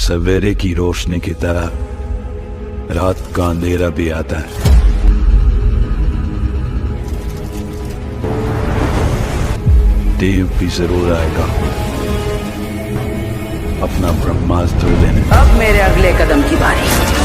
सवेरे की रोशनी की तरह रात का अंधेरा भी आता है। देव भी जरूर आएगा अपना ब्रह्मास्त्र देने। अब मेरे अगले कदम की बारी।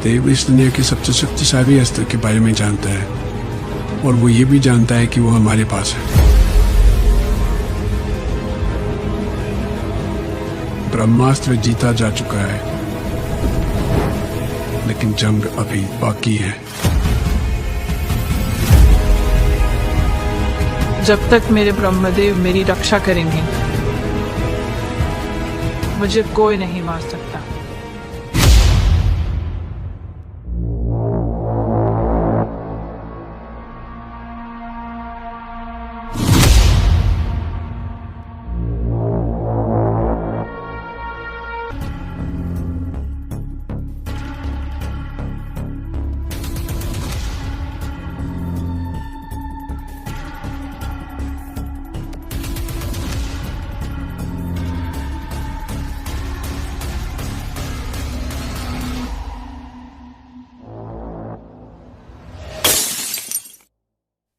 देव इस दुनिया के सबसे शक्तिशाली अस्त्र के बारे में जानता है और वो ये भी जानता है कि वो हमारे पास है। ब्रह्मास्त्र जीता जा चुका है, लेकिन जंग अभी बाकी है। जब तक मेरे ब्रह्मदेव मेरी रक्षा करेंगे, मुझे कोई नहीं मार सकता।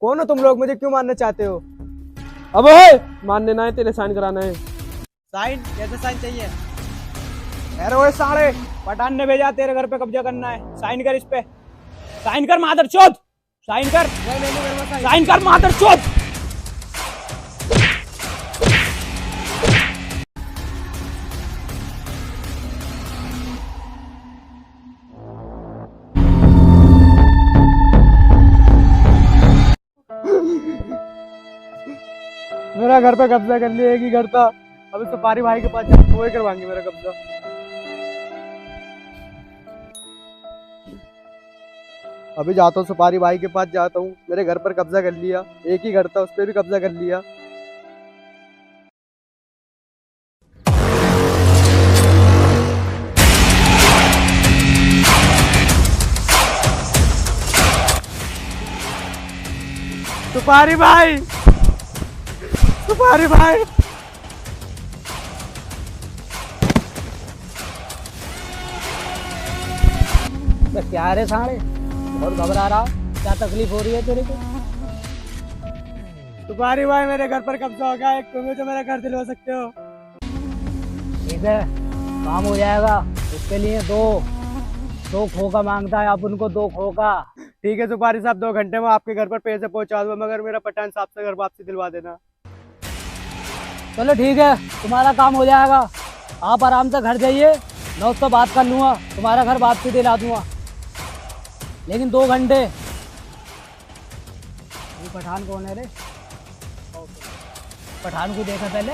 कौन हो तुम लोग? मुझे क्यों मारना चाहते हो? अब ओए, मानने ना है, तेरे साइन कराना है। साइन? कैसे साइन चाहिए? अरे ओए साले, पठान ने भेजा तेरे घर पे कब्जा करना है। साइन कर इस पे। साइन कर मादरचोद। साइन कर। साइन कर मादरचोद। मेरा घर पे कब्जा कर लिया, एक ही घर था। अभी सफारी भाई के पास जाके वही करवाएंगे मेरा कब्जा। अभी जाता हूँ, सफारी भाई के पास जाता हूँ। मेरे घर पर कब्जा कर लिया, एक ही घर था, उस पर भी कब्जा कर लिया। सफारी भाई, सफारी भाई, क्या रे साले, बहुत घबरा रहा, क्या तकलीफ हो रही है तेरे को? सफारी भाई, मेरे घर पर कब्जा हो गया है, तुम्हें तो मेरा घर दिलवा सकते हो। ठीक है, काम हो जाएगा। उसके लिए दो खोखा मांगता है, आप उनको 2 खोखा। ठीक है सफारी साहब, 2 घंटे में आपके घर पर पैसे पहुंचा दूंगा, मगर मेरा पठान साहब से घर वापसी दिलवा देना। चलो ठीक है, तुम्हारा काम हो जाएगा। आप आराम से घर जाइए, मैं उससे बात कर लूंगा, तुम्हारा घर वापसी दिला दूंगा, लेकिन 2 घंटे। ये पठान कौन है रे? पठान को देखा पहले।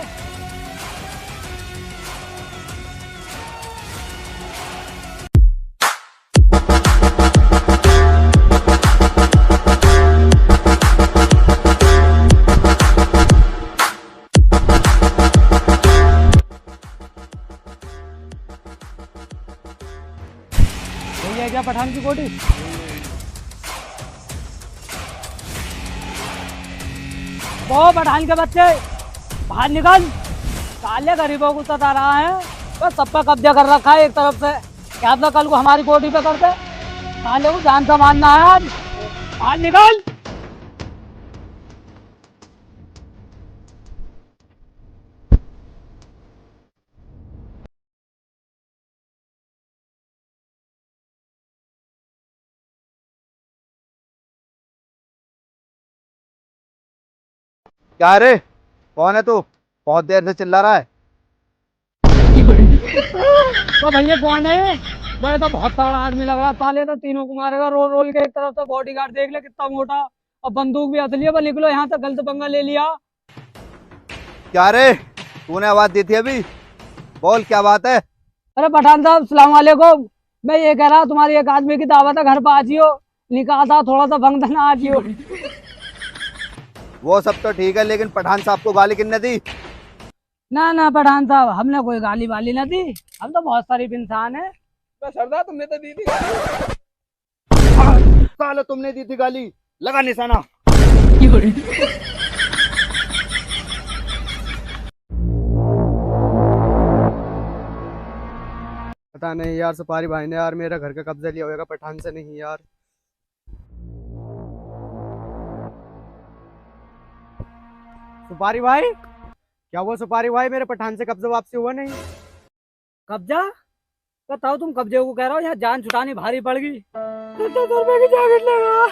यही है क्या पठान की कोठी? वो पठान के बच्चे बाहर निकल, काले गरीबों को सता रहा है, बस सब पे कब्जा कर रखा है एक तरफ से। क्या पता कल को हमारी कोठी पे करते। काले को जान से मारना है आज। बाहर निकल। क्या रे, कौन है तू? बहुत देर से चिल्ला रहा है। तो भैया कौन है? मैं तो बहुत तगड़ा आदमी लग रहा, साले तो तीनों को मारेगा रोल रोल के। एक तरफ से बॉडीगार्ड देख ले कितना मोटा, और बंदूक भी असली है। निकलो यहाँ से, गलत पंगा ले लिया। क्या रे, तूने आवाज दी थी अभी? बोल, क्या बात है? अरे पठान साहब, सलाम वालेकुम। मैं ये कह रहा, तुम्हारी एक आदमी की दावत है, घर पर आ जियो। निकाह था, थोड़ा सा फंक्शन आ जियो। वो सब तो ठीक है, लेकिन पठान साहब को गाली किसने दी? ना ना पठान साहब, हमने कोई गाली वाली ना दी। हम तो बहुत शरीफ इंसान है। सरदार तुमने तो दी थी। सालो तुमने दी थी गाली, लगा निशाना। पता नहीं यार, सुपारी भाई ने यार मेरा घर का कब्जा लिया होगा, पठान से नहीं यार। सुपारी भाई, क्या वो सुपारी भाई मेरे पठान से कब्जा वापसी हुआ नहीं? कब्जा? बताओ तुम कब्जे को कह रहे हो, यहाँ जान छुटानी भारी पड़ गई। 10 रुपए की जैकेट लगा,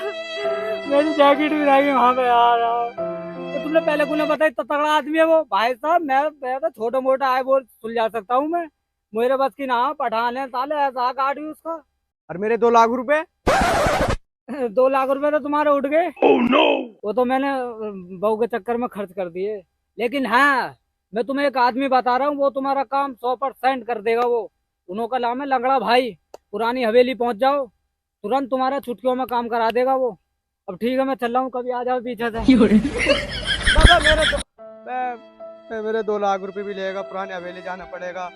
मेरी जैकेट भी रह गई वहाँ पे यार। तो तुमने पहले को ना बताया, इतना तगड़ा आदमी है वो। भाई साहब मैं तो छोटा मोटा है वो सुलझा सकता हूँ मैं, मेरे बस की ना। पठान है साले, ऐसा काट उसका। और मेरे 2 लाख रुपए? 2 लाख रुपए तो तुम्हारे उठ गए। वो तो मैंने बहू के चक्कर में खर्च कर दिए। लेकिन हाँ, मैं तुम्हें एक आदमी बता रहा हूँ, वो तुम्हारा काम 100% कर देगा। वो उन्हों का नाम है लंगड़ा भाई। पुरानी हवेली पहुंच जाओ, तुरंत तुम्हारा छुट्टियों में काम करा देगा वो। अब ठीक है, मैं चल रहा हूँ, कभी आ जाओ पीछे से। दादा मेरे 2 लाख रुपए भी लेगा, पुरानी हवेली जाना पड़ेगा।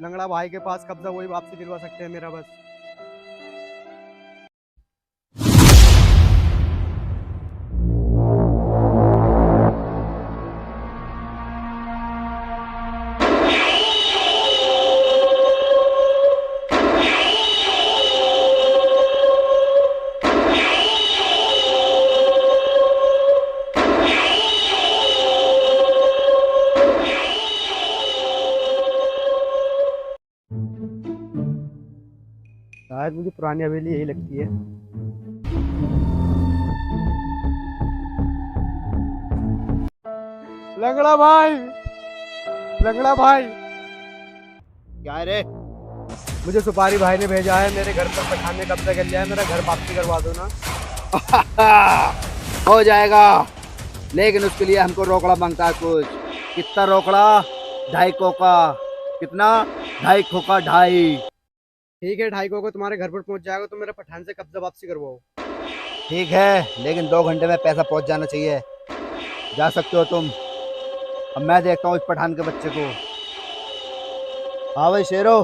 लंगड़ा भाई के पास कब्जा वही वापसी दिलवा सकते हैं मेरा बस। शायद मुझे पुरानी हवेली यही लगती है। लंगड़ा भाई, लंगड़ा भाई। क्या है रे? मुझे सुपारी भाई ने भेजा है, मेरे घर पर पठान ने कब्जा कर लिया है, मेरा घर वापसी करवा दो ना। हो जाएगा, लेकिन उसके लिए हमको रोकड़ा मांगता है कुछ। कितना रोकड़ा? 2.5 खोखा। कितना? 2.5 खोखा। 2.5। ठीक है, 2.5 को तुम्हारे घर पर पहुंच जाएगा तो मेरा पठान से कब्जा वापसी करवाओ। ठीक है, लेकिन 2 घंटे में पैसा पहुंच जाना चाहिए। जा सकते हो तुम। अब मैं देखता हूँ इस पठान के बच्चे को। हाँ भाई शेरो,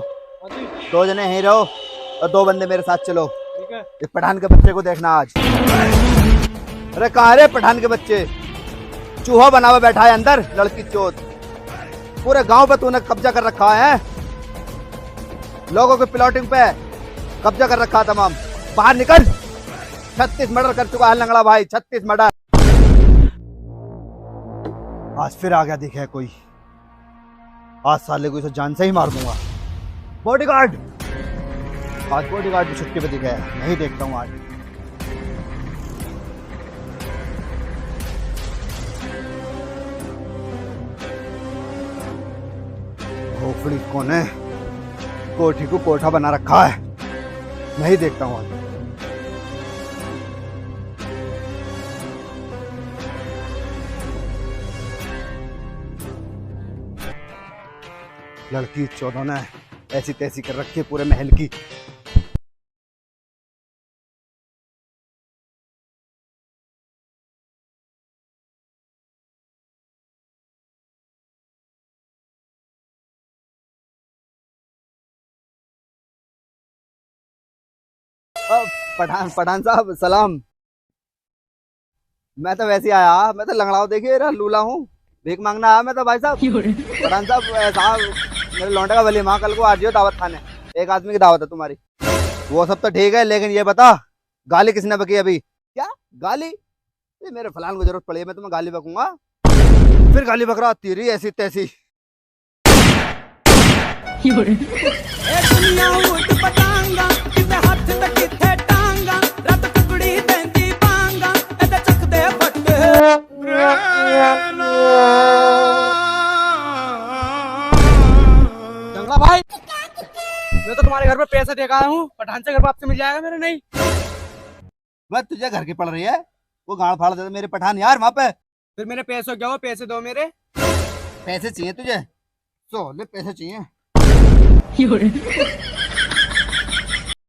2 जने यहीं रहो और 2 बंदे मेरे साथ चलो। ठीक है। इस पठान के बच्चे को देखना आज। अरे कहाँ रे पठान के बच्चे? चूहा बना हुआ बैठा है अंदर, लड़की चोत। पूरे गांव पे तूने कब्जा कर रखा है, लोगों के प्लॉटिंग पे कब्जा कर रखा। तमाम बाहर निकल। 36 मर्डर कर चुका है लंगड़ा भाई, 36 मर्डर। आज फिर आ गया दिखे कोई। आज साले को इसे जान से ही मार दूंगा। बॉडीगार्ड, आज बॉडीगार्ड भी छुट्टी पे दिखा है, नहीं देखता हूँ आज। खोपड़ी कौन है? कोठी को कोठा बना रखा है, नहीं देखता हूँ आज। लड़की चौदह ने ऐसी तैसी कर रखी है पूरे महल की। पठान साहब सलाम। मैं तो वैसे ही आया, मैं तो लंगड़ाओ देखिए लूला हूँ, भीख मांगना आया मैं तो भाई साहब। पठान साहब मेरे लौंडे का वलीमा कल को आ जाओ दावत खाने, एक आदमी की दावत है तुम्हारी। वो सब तो ठीक है, लेकिन ये बता गाली किसने बकी अभी? क्या गाली? ये मेरे फलान को जरूरत पड़ी है, मैं तुम्हें गाली बकूंगा। फिर गाली बक रहा, तेरी ऐसी तैसी। जंगला भाई, मैं तो तुम्हारे घर पे पैसे देकर आया हूँ, पठान से घर वापस मिल जाएगा मेरे? नहीं, बस तुझे घर की पड़ रही है, वो गाड़ फाड़ देता मेरे पठान यार वहां पे। फिर मेरे पैसों क्या हो? पैसे दो मेरे। पैसे चाहिए तुझे? तो ले पैसे चाहिए।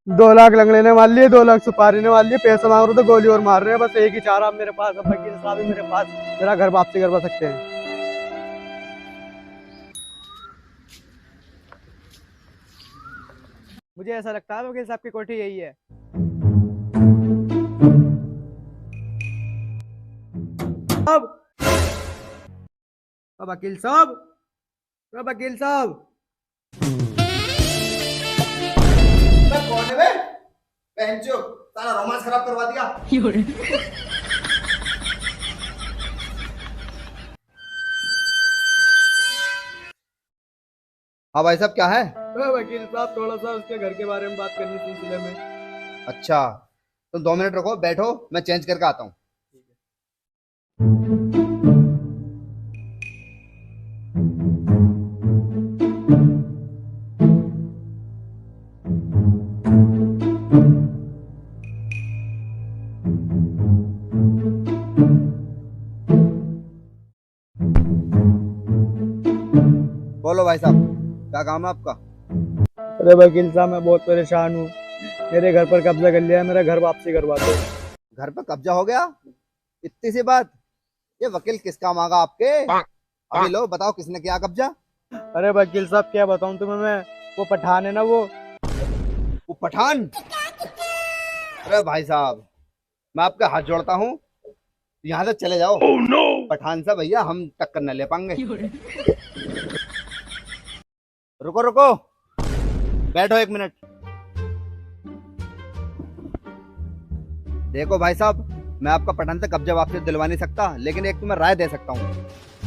2 लाख लंगड़े ने मार लिए, 2 लाख सुपारी ने मार लिए, पैसे मांग रहे तो गोली और मार रहे हैं। बस एक ही चारा अब मेरे पास, अब वकील साहब ही मेरे पास मेरा घर वापसी करवा सकते हैं। मुझे ऐसा लगता है वकील साहब की कोठी यही है। अब वकील साहब, वकील साहब कौन है बे? बहनचो, सारा रोमांस खराब करवा दिया। हाँ भाई साहब, क्या है? वकील साहब थोड़ा सा उसके घर के बारे में बात करनी थी सिलसिले में। अच्छा, तुम 2 मिनट रुको, बैठो, मैं चेंज करके आता हूँ। बोलो भाई साहब, क्या काम है आपका? अरे वकील साहब, मैं बहुत परेशान हूँ। मेरे घर पर कब्जा कर लिया, मेरा घर वापसी करवा दो। घर पर कब्जा हो गया? इतनी सी बात? ये वकील किसका मांगा आपके? अभी लो, बताओ किसने किया कब्जा? अरे वकील साहब, क्या बताऊं तुम्हें मैं, वो पठान है ना, वो पठान। अरे भाई साहब, मैं आपका हाथ जोड़ता हूँ, यहाँ से चले जाओ। पठान से भैया हम टक्कर न ले पाएंगे। रुको रुको, बैठो 1 मिनट। देखो भाई साहब, मैं आपका पठान से कब्जा वापसी दिलवा नहीं सकता, लेकिन एक तुम्हें राय दे सकता हूँ।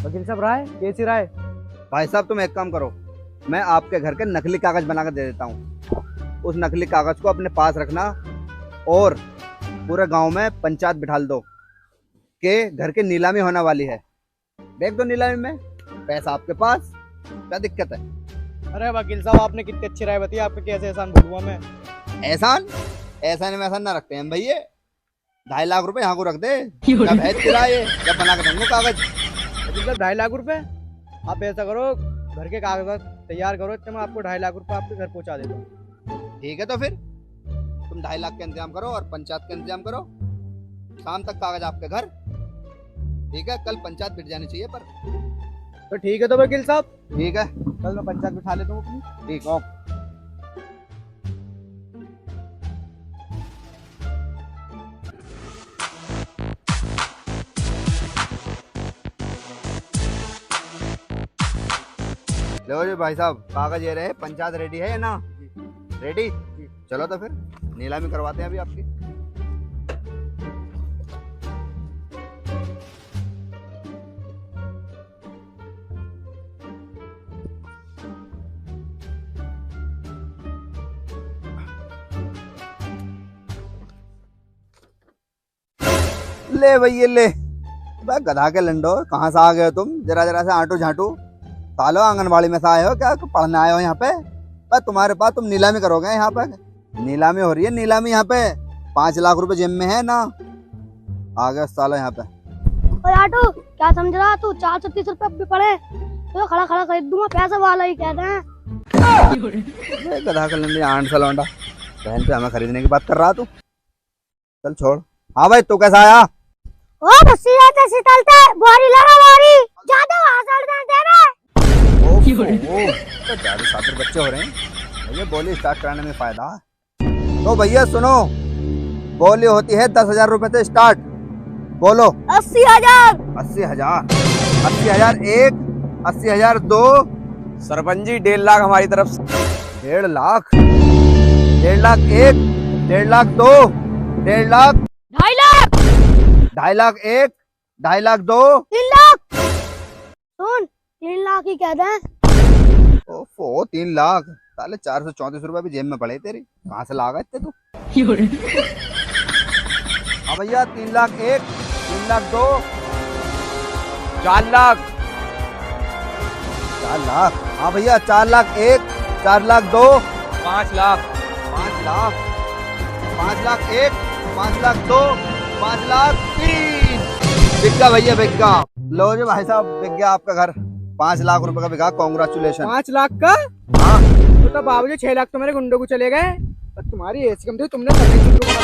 वकील साहब, राय? कैसी राय? भाई साहब, तुम एक काम करो, मैं आपके घर के नकली कागज बनाकर दे देता हूँ। उस नकली कागज को अपने पास रखना और पूरे गांव में पंचायत बिठा दो कि घर की नीलामी होने वाली है। देख दो नीलामी में, पैसा आपके पास, क्या दिक्कत है? अरे वकील साहब, आपने कितनी अच्छी राय बताई, आपको कैसे एहसान भूलूंगा मैं? एहसान? एहसान में एहसान ना रखते हैं भैया। 2.5 लाख रुपए यहाँ को रख दे, जब है किराए जब बना के दूंगा कागज। वकील साहब, 2.5 लाख रुपए? आप ऐसा करो, घर के कागजात तैयार करो, तो मैं आपको 2.5 लाख रुपए आपके घर पहुंचा देता हूँ। ठीक है, तो फिर तुम 2.5 लाख का इंतजाम करो और पंचायत का इंतजाम करो। शाम तक कागज आपके घर। ठीक है, कल पंचायत बिठ जानी चाहिए पर। तो ठीक है, तो वकील साहब ठीक है, कल मैं पंचायत बिठा लेता हूँ अपनी। ठीक हो। लो जी भाई साहब, कागज ये रहे। पंचायत रेडी है ना? रेडी? चलो तो फिर नीलामी करवाते हैं अभी आपकी। ले भैया ले, गधा के लंडो, कहाँ से आ गए हो तुम? जरा जरा से आंटू झांटू। सालो आंगनबाड़ी में से आए हो क्या? पढ़ने आए हो यहाँ पे? पर तुम्हारे पास, तुम नीलामी करोगे यहाँ पे? नीलामी हो रही है, नीलामी यहाँ पे। 5 लाख रुपए जेब में है ना? आ गया सालो यहाँ पे। आटू, क्या समझ रहा तू? 430 रुपए भी पड़े तो खड़ा खड़ा खरीद दूंगा, पैसा वाला ही कहते हैं। गधा का लंडे आंट सा लौंडा, बहन पे हमें खरीदने की बात कर रहा तू? चल छोड़। हाँ भाई, तू कैसा आया? ओ बस्सी जाते सीतलते बोरी लगा बोरी ज्यादा हासड़ दे रे। तो ज्यादा सातर बच्चे हो रहे हैं भैया, बोली स्टार्ट कराने में फायदा है। तो भैया सुनो, बोली होती है 10,000 रुपए से स्टार्ट। बोलो। 80,000। 80,000? 80,000 1, 80,000 2। सरपंच जी, 1.5 लाख हमारी तरफ से। 1.5 लाख? 1.5 लाख 1, 1.5 लाख 2, 1.5 लाख 2.5 लाख, 2.5 लाख 1, 2.5 लाख 2, 3 लाख। सुन, 3 लाख ही कहते हैं। ओफो, 3 लाख? साले 434 रुपए भी जेब में पड़े तेरी, कहाँ से लागा इतने तू? हाँ भैया, 3 लाख 1, 3 लाख 2, 4 लाख। 4 लाख? हाँ भैया, 4 लाख 1, 4 लाख 2, 5 लाख। 5 लाख, 5 लाख 1, 5 लाख 2, 5 लाख 3। बिक गया भैया, बिक गया। लो जी भाई साहब, बिक गया आपका घर। 5 लाख रुपए का बिका। कांग्रेचुलेशन। 5 लाख का? हाँ। तो बाबूजी 6 लाख तो मेरे गुंडों को चले गए। तुम्हारी ऐसी कम थी, तुमने करने शुरू करा।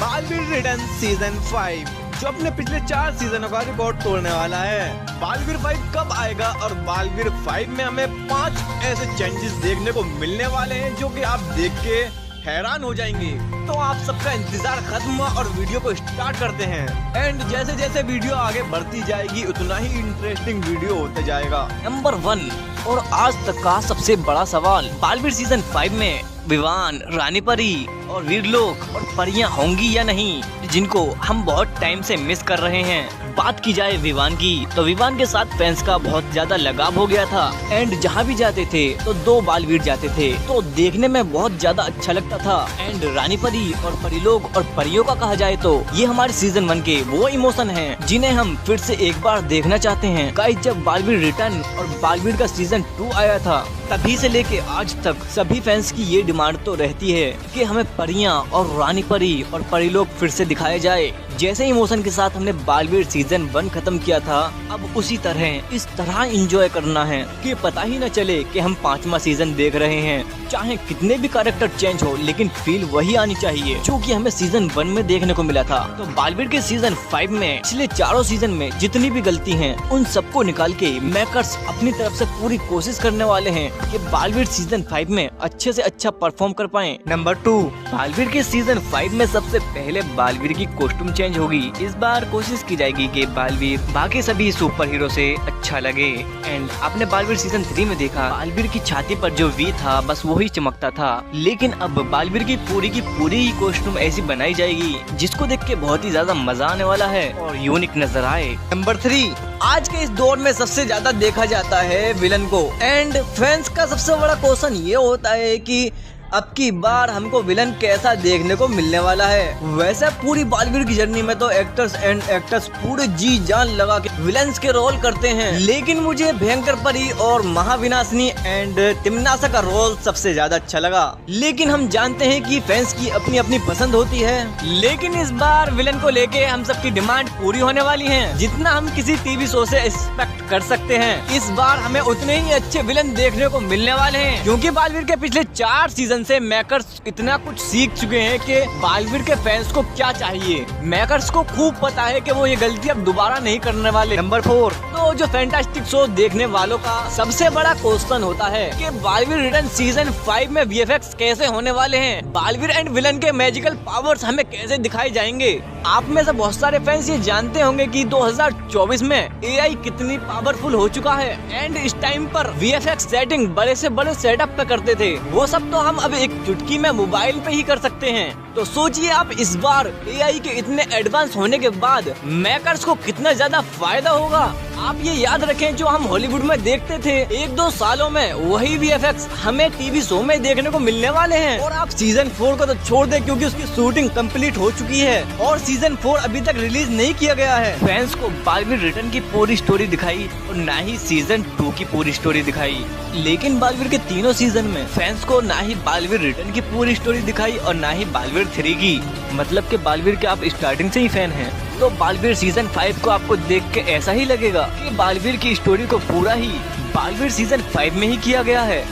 बालवीर रिटर्न सीजन 5 जो अपने पिछले 4 सीजनों का रिकॉर्ड तोड़ने वाला है। बालवीर 5 कब आएगा और बालवीर 5 में हमें 5 ऐसे चेंजेस देखने को मिलने वाले हैं जो कि आप देख के हैरान हो जाएंगे। तो आप सबका इंतजार खत्म हुआ और वीडियो को स्टार्ट करते हैं। एंड जैसे जैसे वीडियो आगे बढ़ती जाएगी उतना ही इंटरेस्टिंग वीडियो होते जाएगा। नंबर 1 और आज तक का सबसे बड़ा सवाल, बालवीर सीजन 5 में विवान, रानी परी और वीरलोक और परियां होंगी या नहीं, जिनको हम बहुत टाइम से मिस कर रहे हैं। बात की जाए विवान की, तो विवान के साथ फैंस का बहुत ज्यादा लगाव हो गया था। एंड जहाँ भी जाते थे तो 2 बालवीर जाते थे, तो देखने में बहुत ज्यादा अच्छा लगता था। एंड रानी परी और परिलोक और परियों का कहा जाए तो ये हमारे सीजन 1 के वो इमोशन हैं जिन्हें हम फिर से एक बार देखना चाहते हैं। गाइस, जब बालवीर रिटर्न और बालवीर का सीजन 2 आया था तभी से लेके आज तक सभी फैंस की ये डिमांड तो रहती है कि हमें परियां और रानी परी और परिलोक फिर से दिखाए जाए। जैसे इमोशन के साथ हमने बालवीर सीजन 1 खत्म किया था, अब उसी तरह इस तरह एंजॉय करना है कि पता ही न चले कि हम 5वां सीजन देख रहे हैं। चाहे कितने भी कैरेक्टर चेंज हो, लेकिन फील वही आनी चाहिए जो कि हमें सीजन 1 में देखने को मिला था। तो बालवीर के सीजन 5 में पिछले 4 सीजन में जितनी भी गलती हैं, उन सबको निकाल के मेकर्स अपनी तरफ से पूरी कोशिश करने वाले हैं कि बालवीर सीजन 5 में अच्छे से अच्छा परफॉर्म कर पाएं। नंबर 2, बालवीर के सीजन 5 में सबसे पहले बालवीर की कॉस्ट्यूम चेंज होगी। इस बार कोशिश की जाएगी कि बालवीर बाकी सभी सुपर हीरो से अच्छा लगे। एंड आपने बालवीर सीजन 3 में देखा, बालवीर की छाती पर जो वी था बस वही चमकता था, लेकिन अब बालवीर की पूरी ही कॉस्ट्यूम ऐसी बनाई जाएगी जिसको देख के बहुत ही ज्यादा मजा आने वाला है और यूनिक नजर आए। नंबर 3, आज के इस दौर में सबसे ज्यादा देखा जाता है विलन को। एंड फैंस का सबसे बड़ा क्वेश्चन ये होता है कि अब की बार हमको विलन कैसा देखने को मिलने वाला है। वैसे पूरी बालवीर की जर्नी में तो एक्टर्स पूरे जी जान लगा के विलन्स के रोल करते हैं, लेकिन मुझे भयंकर परी और महाविनाशनी एंड तिम्नासा का रोल सबसे ज्यादा अच्छा लगा। लेकिन हम जानते हैं कि फैंस की अपनी अपनी पसंद होती है, लेकिन इस बार विलन को लेके हम सबकी डिमांड पूरी होने वाली है। जितना हम किसी टीवी शो से एक्सपेक्ट कर सकते हैं, इस बार हमें उतने ही अच्छे विलन देखने को मिलने वाले हैं, क्योंकि बालवीर के पिछले 4 सीजन से मेकर्स इतना कुछ सीख चुके हैं कि बालवीर के फैंस को क्या चाहिए। मेकर्स को खूब पता है कि वो ये गलती अब दोबारा नहीं करने वाले। नंबर 4, तो जो फैंटास्टिक शो देखने वालों का सबसे बड़ा क्वेश्चन होता है कि बालवीर रिटर्न सीजन 5 में VFX कैसे होने वाले हैं, बालवीर एंड विलन के मैजिकल पावर्स हमें कैसे दिखाए जाएंगे। आप में से बहुत सारे फैंस ये जानते होंगे कि 2024 में AI कितनी पावरफुल हो चुका है। एंड इस टाइम पर VFX सेटिंग बड़े से बड़े सेटअप पे करते थे, वो सब तो हम अब एक चुटकी में मोबाइल पे ही कर सकते हैं। तो सोचिए आप इस बार AI के इतने एडवांस होने के बाद मेकर्स को कितना ज्यादा फायदा होगा। आप ये याद रखें, जो हम हॉलीवुड में देखते थे 1-2 सालों में, वही VFX हमें टीवी शो में देखने को मिलने वाले हैं। और आप सीजन 4 को तो छोड़ दे, क्योंकि उसकी शूटिंग कंप्लीट हो चुकी है और सीजन 4 अभी तक रिलीज नहीं किया गया है। फैंस को बालवीर रिटर्न की पूरी स्टोरी दिखाई और ना ही सीजन 2 की पूरी स्टोरी दिखाई, लेकिन बालवीर के तीनों सीजन में फैंस को ना ही बालवीर रिटर्न की पूरी स्टोरी दिखाई और ना ही बालवीर 3 की। मतलब कि बालवीर के आप स्टार्टिंग से ही फैन हैं, तो बालवीर सीजन 5 को आपको देख के ऐसा ही लगेगा कि बालवीर की स्टोरी को पूरा ही बालवीर सीजन 5 में ही किया गया है।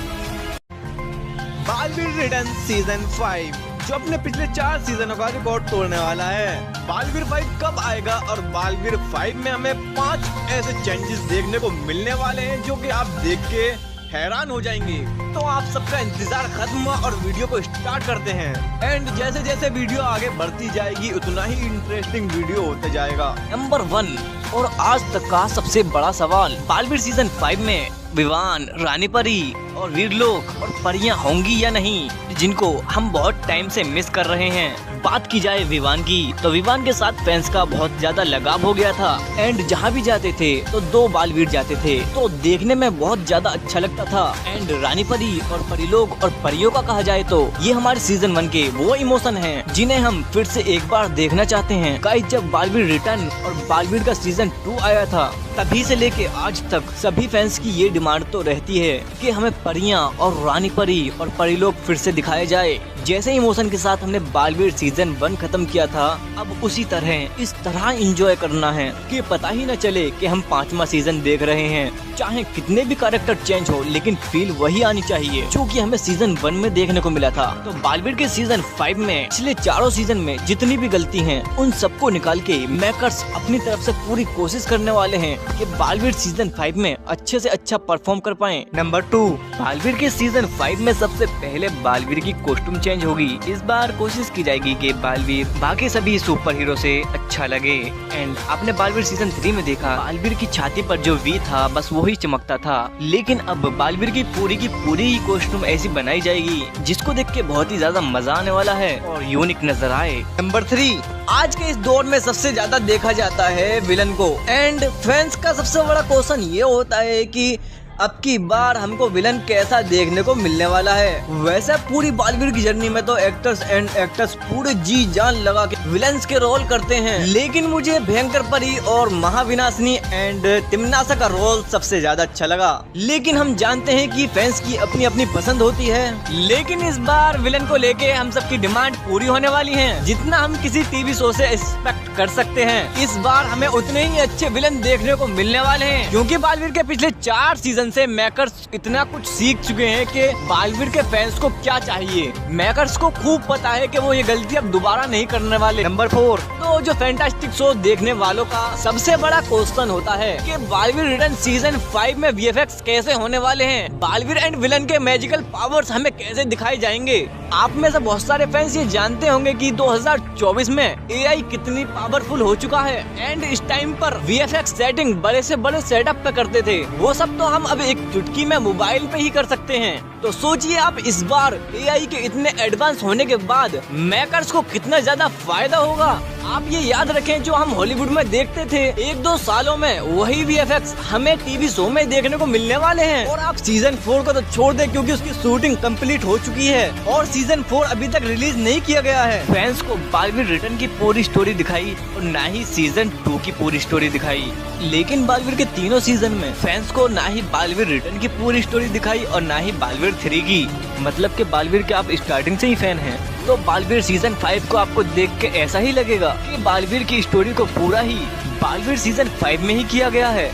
बालवीर रिटर्न सीजन 5 जो अपने पिछले 4 सीजनों का रिकॉर्ड तोड़ने वाला है। बालवीर 5 कब आएगा और बालवीर 5 में हमें 5 ऐसे चेंजेस देखने को मिलने वाले हैं जो कि आप देख के हैरान हो जाएंगे। तो आप सबका इंतजार खत्म हुआ और वीडियो को स्टार्ट करते हैं। एंड जैसे जैसे वीडियो आगे बढ़ती जाएगी उतना ही इंटरेस्टिंग वीडियो होते जाएगा। नंबर 1 और आज तक का सबसे बड़ा सवाल, बालवीर सीजन 5 में विवान, रानी परी और वीरलोक और परियां होंगी या नहीं, जिनको हम बहुत टाइम से मिस कर रहे हैं। बात की जाए विवान की, तो विवान के साथ फैंस का बहुत ज्यादा लगाव हो गया था। एंड जहाँ भी जाते थे तो 2 बालवीर जाते थे, तो देखने में बहुत ज्यादा अच्छा लगता था। एंड रानी परी और परिलोक और परियों का कहा जाए तो ये हमारे सीजन 1 के वो इमोशन हैं जिन्हें हम फिर से एक बार देखना चाहते हैं। गाइस, जब बालवीर रिटर्न और बालवीर का सीजन 2 आया था तभी से लेके आज तक सभी फैंस की ये डिमांड तो रहती है कि हमें परियां और रानी परी और परिलोक फिर से दिखाए जाए। जैसे इमोशन के साथ हमने बालवीर सीजन 1 खत्म किया था, अब उसी तरह इस तरह एंजॉय करना है कि पता ही न चले कि हम 5वां सीजन देख रहे हैं। चाहे कितने भी कैरेक्टर चेंज हो, लेकिन फील वही आनी चाहिए जो कि हमें सीजन 1 में देखने को मिला था। तो बालवीर के सीजन 5 में पिछले 4 सीजन में जितनी भी गलती हैं, उन सबको निकाल के मेकर्स अपनी तरफ से पूरी कोशिश करने वाले हैं कि बालवीर सीजन 5 में अच्छे से अच्छा परफॉर्म कर पाएं। नंबर 2, बालवीर के सीजन 5 में सबसे पहले बालवीर की कॉस्ट्यूम चेंज होगी। इस बार कोशिश की जाएगी कि बालवीर बाकी सभी सुपर हीरो से अच्छा लगे। एंड आपने बालवीर सीजन 3 में देखा, बालवीर की छाती पर जो वी था बस वही चमकता था, लेकिन अब बालवीर की पूरी ही कॉस्ट्यूम ऐसी बनाई जाएगी जिसको देख के बहुत ही ज्यादा मजा आने वाला है और यूनिक नजर आए। नंबर 3, आज के इस दौर में सबसे ज्यादा देखा जाता है विलन को, एंड फैंस का सबसे बड़ा क्वेश्चन ये होता है कि अब की बार हमको विलन कैसा देखने को मिलने वाला है। वैसे पूरी बालवीर की जर्नी में तो एक्टर्स एंड एक्टर्स पूरे जी जान लगा के विलन्स के रोल करते हैं, लेकिन मुझे भयंकर परी और महाविनाशनी एंड तिमनासा का रोल सबसे ज्यादा अच्छा लगा। लेकिन हम जानते हैं कि फैंस की अपनी अपनी पसंद होती है, लेकिन इस बार विलन को लेके हम सबकी डिमांड पूरी होने वाली है। जितना हम किसी टीवी शो से एक्सपेक्ट कर सकते हैं, इस बार हमें उतने ही अच्छे विलन देखने को मिलने वाले हैं, क्योंकि बालवीर के पिछले 4 सीजन से मेकर्स इतना कुछ सीख चुके हैं कि बालवीर के फैंस को क्या चाहिए। मेकर्स को खूब पता है कि वो ये गलती अब दोबारा नहीं करने वाले। नंबर 4, तो जो फैंटास्टिक शो देखने वालों का सबसे बड़ा क्वेश्चन होता है कि बालवीर रिटर्न सीजन 5 में वीएफएक्स कैसे होने वाले हैं, बालवीर एंड विलन के मैजिकल पावर्स हमें कैसे दिखाई जाएंगे। आप में से बहुत सारे फैंस ये जानते होंगे कि 2024 में एआई कितनी पावरफुल हो चुका है, एंड इस टाइम पर वीएफएक्स सेटिंग बड़े से बड़े सेटअप पे करते थे, वो सब तो हम अब एक चुटकी में मोबाइल पे ही कर सकते हैं। तो सोचिए आप इस बार एआई के इतने एडवांस होने के बाद मेकर्स को कितना ज्यादा फायदा होगा। आप ये याद रखें, जो हम हॉलीवुड में देखते थे 1-2 सालों में, वही वीएफएक्स हमें टीवी शो में देखने को मिलने वाले हैं। और आप सीजन 4 को तो छोड़ दें, क्योंकि उसकी शूटिंग कंप्लीट हो चुकी है और सीजन 4 अभी तक रिलीज नहीं किया गया है। फैंस को बालवीर रिटर्न की पूरी स्टोरी दिखाई और ना ही सीजन 2 की पूरी स्टोरी दिखाई, लेकिन बालवीर के तीनों सीजन में फैंस को ना ही बालवीर रिटर्न की पूरी स्टोरी दिखाई और ना ही बालवीर 3 की। मतलब कि बालवीर के आप स्टार्टिंग से ही फैन हैं, तो बालवीर सीजन 5 को आपको देख के ऐसा ही लगेगा कि बालवीर की स्टोरी को पूरा ही बालवीर सीजन 5 में ही किया गया है।